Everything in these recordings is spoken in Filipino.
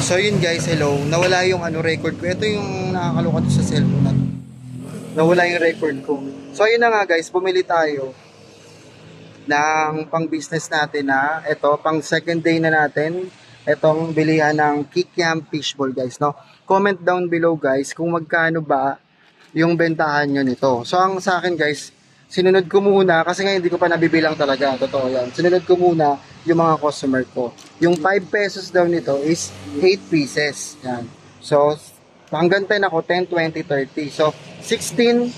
So yun guys, hello. Nawala yung record ko. Ito yung nakakaloka sa cellphone na to. Nawala yung record ko. So yun na nga guys, bumili tayo ng pang business natin na ito, pang second day na natin. Itong bilihan ng Kikiam Fishball guys, no? Comment down below guys kung magkano ba yung bentahan nyo nito. So ang sa akin guys, sinunod ko muna, kasi nga hindi ko pa nabibilang talaga, totoo yan. Sinunod ko muna yung mga customer ko. Yung 5 pesos daw nito is 8 pieces. Yan. So, hanggang 10 ako, 10, 20, 30. So, 16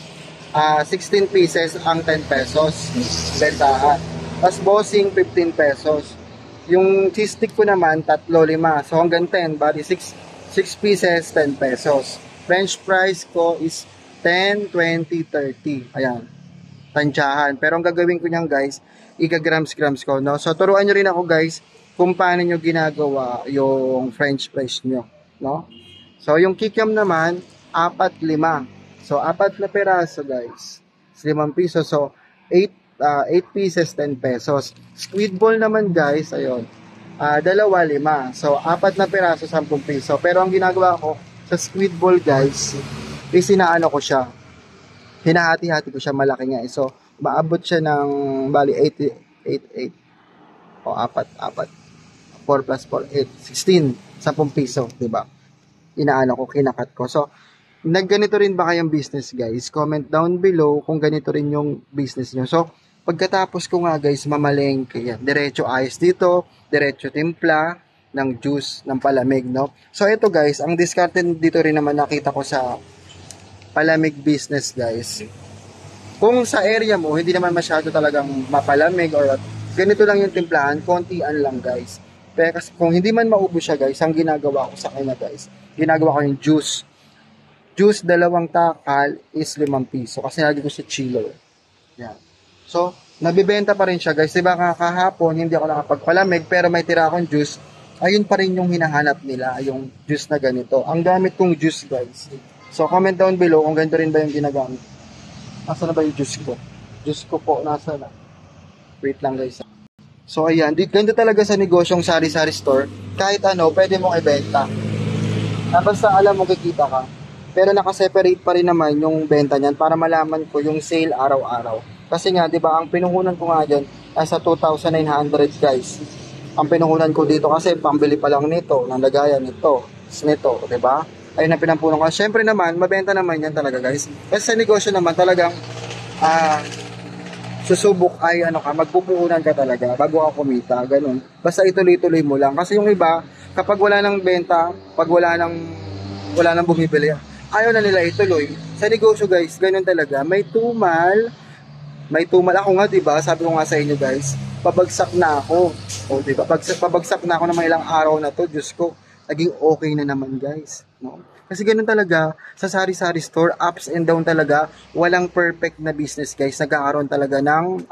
pieces ang 10 pesos bentahan. Tapos bossing, 15 pesos. Yung cheese stick ko naman, 3, 5. So, hanggang 10, bali 6 pieces, 10 pesos. French fries ko is 10, 20, 30. Ayan. Tansyahan. Pero ang gagawin ko niyan guys, ika-grams ko, no? So, turuan nyo rin ako guys kung paano nyo ginagawa yung french fries nyo, no? So, yung kikiam naman, 4, 5. So, 4 na peraso guys, 5 piso. So, 8 pieces, 10 pesos. Squid ball naman guys, ayun, 2, 5. So, 4 na peraso, 10 piso. Pero ang ginagawa ko sa squid ball guys, is inaano ko siya, hinahati-hati ko siya, malaki nga. So, maabot siya ng, bali, 8. O, 4. 4 plus 4, 8. 16. 10 piso, diba? Inaano ko, kinakat ko. So, nagganito rin ba kayong business, guys? Comment down below kung ganito rin yung business nyo. So, pagkatapos ko nga, guys, mamalengke yan. Diretso ayos dito, diretso timpla ng juice, ng palamig, no? So, ito, guys, ang discarded dito rin naman nakita ko sa palamig business, guys. Kung sa area mo, hindi naman masyado talagang mapalamig or ganito lang yung timplahan, kontian lang guys. Pero kung hindi man maubos siya guys, ang ginagawa ko sa kanya guys, ginagawa ko yung juice. Juice, 2 takal is 5 piso. Kasi lagi ko sa chiller. Yan. So, nabibenta pa rin siya guys. Diba kahapon, hindi ako nakapagpalamig, pero may tira akong juice. Ayun pa rin yung hinahanap nila, yung juice na ganito. Ang gamit kong juice guys. So, comment down below kung ganito rin ba yung ginagamit. Nasaan na ba yung juice ko? Juice ko po, nasa na? Wait lang guys. So ayan, ganda talaga sa negosyong sari-sari store. Kahit ano, pwede mong ibenta. Basta alam mo, kikita ka. Pero nakaseparate pa rin naman yung benta niyan para malaman ko yung sale araw-araw. Kasi nga, di ba, ang pinuhunan ko nga dyan, nasa 2,900 guys. Ang pinuhunan ko dito kasi pambili pa lang nito, ng lagayan nito, di ba? Ayun ang pinampunan ko. Siyempre naman, mabenta naman yan talaga guys. Kasi sa negosyo naman talagang susubok ay magpupuhunan ka talaga bago ka kumita, ganun. Basta ituloy-tuloy mo lang. Kasi yung iba, kapag wala nang benta, pag wala nang bumibili, ayaw na nila ituloy. Sa negosyo guys, ganun talaga. May tumal ako nga, diba? Sabi ko nga sa inyo guys, pabagsak na ako. O diba? Pabagsak na ako ng mga ilang araw na to, Diyos ko. Naging okay na naman guys, no? Kasi ganun talaga sa sari-sari store, ups and down talaga. Walang perfect na business guys. Nagkakaroon talaga ng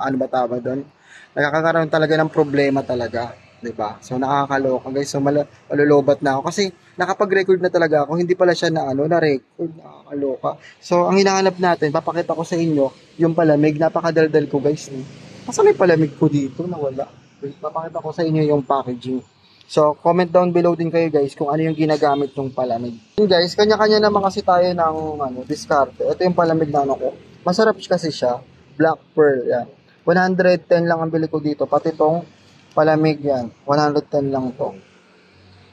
nagkakaroon talaga ng problema talaga, 'di ba? So nakakaloka guys. So malulobat na ako kasi nakapag-record na talaga ako. Hindi pala siya na record. Nakakaloka. So ang hinahanap natin, papakita ko sa inyo yung palamig. Napakadaldal ko guys. Nasaan may palamig ko dito? Nawala. Papakita ko sa inyo yung packaging. So, comment down below din kayo guys kung ano yung ginagamit yung palamig. Guys, kanya-kanya naman kasi tayo ng diskarte. Ito yung palamig na ko. Masarap kasi siya. Black Pearl, yan. 110 lang ang bili ko dito. Pati tong palamig yan. 110 lang to.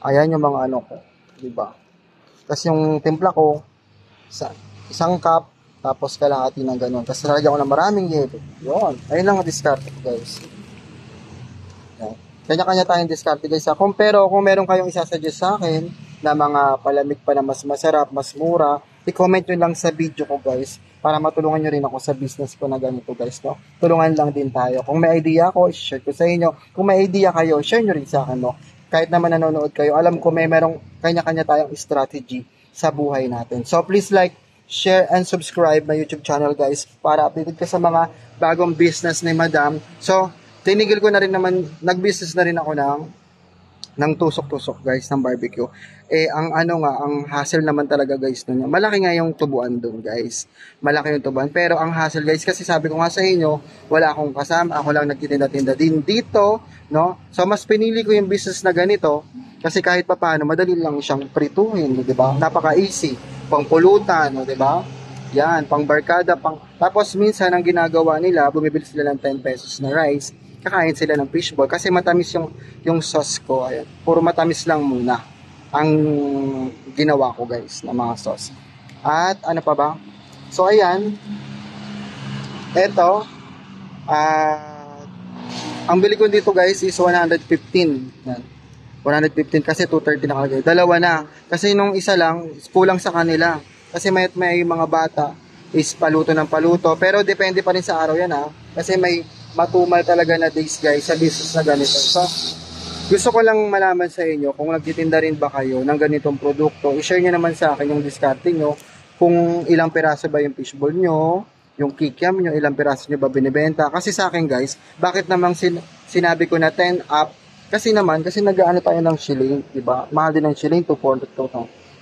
Ayan yung mga ko. Diba? Tapos yung timpla ko, isang cup, tapos kalahati ng ganun. Tapos nalagyan ko ng maraming yelo. Yun. Ayun lang ang diskarte guys. Yan. Kanya-kanya tayong diskarte guys. Pero kung meron kayong isasuggest sa akin na mga palamig pa na mas masarap, mas mura, i-comment nyo lang sa video ko guys para matulungan nyo rin ako sa business ko na ganito guys, no? Tulungan lang din tayo. Kung may idea ako, i-share ko sa inyo. Kung may idea kayo, share nyo rin sa akin, no? Kahit naman nanonood kayo, alam ko merong kanya-kanya tayong strategy sa buhay natin. So please like, share, and subscribe my YouTube channel guys para updated ka sa mga bagong business ni Madam. So, tinigil ko na rin naman, nag-business na rin ako ng ng tusok-tusok guys ng barbecue. Eh ang ano nga, ang hassle naman talaga guys nun. Malaki nga yung tubuan doon guys. Malaki yung tubuan. Pero ang hassle guys, kasi sabi ko nga sa inyo, wala akong kasama, ako lang nagtitinda-tinda din dito, no? So mas pinili ko yung business na ganito kasi kahit papaano madali lang siyang prituhin, 'di ba? Napaka-easy, pangpulutan, no, 'di ba? Yan, pang barkada, pang tapos minsan ang ginagawa nila, bumibili sila ng 10 pesos na rice, kakain sila ng fishball kasi matamis yung sauce ko. Ayan. Puro matamis lang muna ang ginawa ko guys na mga sauce. At ano pa ba? So ayan. Eto. Ang bili ko dito guys is 115. Yan. 115 kasi 230 nakalagay. Dalawa na. Kasi nung isa lang, kulang sa kanila. Kasi may mga bata is paluto ng paluto. Pero depende pa rin sa araw yan ha. Kasi may matumal talaga na days guys sa business na ganito. So, gusto ko lang malaman sa inyo kung nagtitinda rin ba kayo ng ganitong produkto. I-share nyo naman sa akin yung discarding nyo. Kung ilang piraso ba yung fishball nyo, yung kikiam nyo, ilang piraso nyo ba binibenta. Kasi sa akin guys, bakit namang sinabi ko na 10 up? Kasi nag-aano tayo ng shilling, diba? Mahal din ng shilling, 240 to.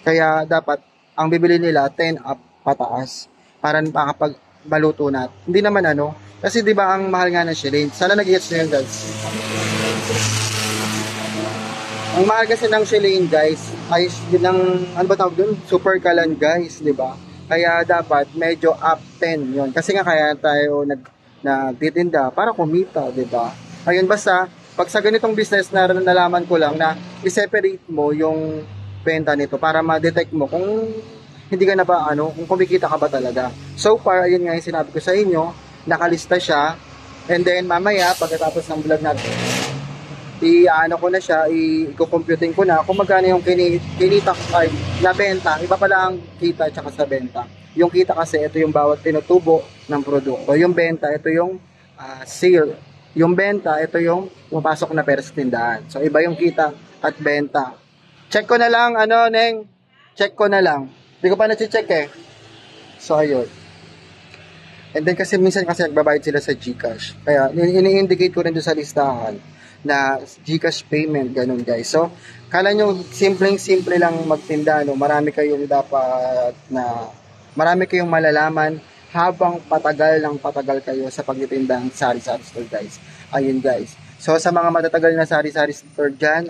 Kaya dapat, ang bibili nila, 10 up pataas. Para makapag-baluto na. Hindi naman ano, kasi di ba ang mahal nga ng shilling? Sana nag-gets nyo yun guys. Ang mahal kasi ng shilling guys, ay ng, ano ba tawag dun? Super kalan guys, di ba? Kaya dapat medyo up 10 yun. Kasi nga kaya tayo nagtitinda para kumita, di ba? Ayun, basta, pag sa ganitong business na nalaman ko lang na i-separate mo yung benta nito para ma-detect mo kung hindi ka na ba kung kumikita ka ba talaga. So far, ayun nga yung sinabi ko sa inyo, nakalista siya, and then mamaya, pagkatapos ng vlog natin, ko na siya, i-computing ko na kung magkano yung kinita ko na benta. Iba pala ang kita at saka sa benta. Yung kita kasi, ito yung bawat tinutubo ng produkto. Yung benta, ito yung sale. Yung benta, ito yung pumapasok na pera sa tindahan. So, iba yung kita at benta. Check ko na lang, Neng? Check ko na lang. Hindi ko pa na-check eh. So, ayun. And then, kasi minsan kasi nagbabayad sila sa GCash. Kaya, ini-indicate ko rin doon sa listahan na GCash payment, ganun guys. So, kala nyo, simpleng-simple lang magtinda, no? Marami kayong malalaman habang patagal kayo sa pagtitinda ng sari-sari store guys. Ayun guys. So sa mga matatagal na sari-sari store dyan,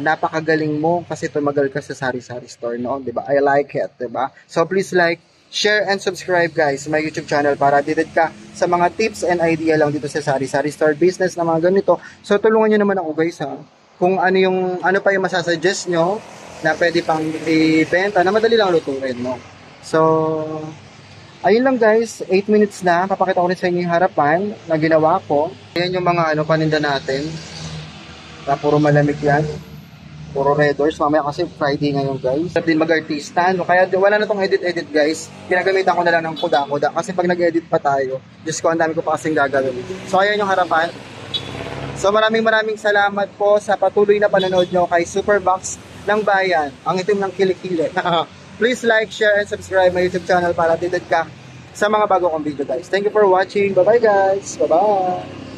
napakagaling mo kasi tumagal ka sa sari-sari store noon, diba? I like it, diba? So please like, share, and subscribe guys sa my YouTube channel para updated ka sa mga tips and idea lang dito sa sari-sari store business na mga ganito. So tulungan nyo naman ako guys ha. Kung ano pa yung masasuggest nyo na pwede pang ibenta na madali lang lutuin, no? So, ayun lang guys, 8 minutes na. Papakita ko rin sa inyo yung harapan na ginawa ko. Ayan yung mga paninda natin. Puro malamig yan. Puro red doors. Mamaya kasi Friday ngayon guys. At din mag-artista. No? Kaya wala na tong edit guys. Ginagamitan ko na lang ng kuda-kuda. Kasi pag nag-edit pa tayo, Diyos ko, ang dami ko pa kasing gagawin. So, ayan yung harapan. So, maraming salamat po sa patuloy na panonood nyo kay Superbox ng Bayan. Ang itim ng kilikili. Please like, share, and subscribe my YouTube channel para updated ka sa mga bago kong video guys. Thank you for watching. Bye-bye guys. Bye-bye.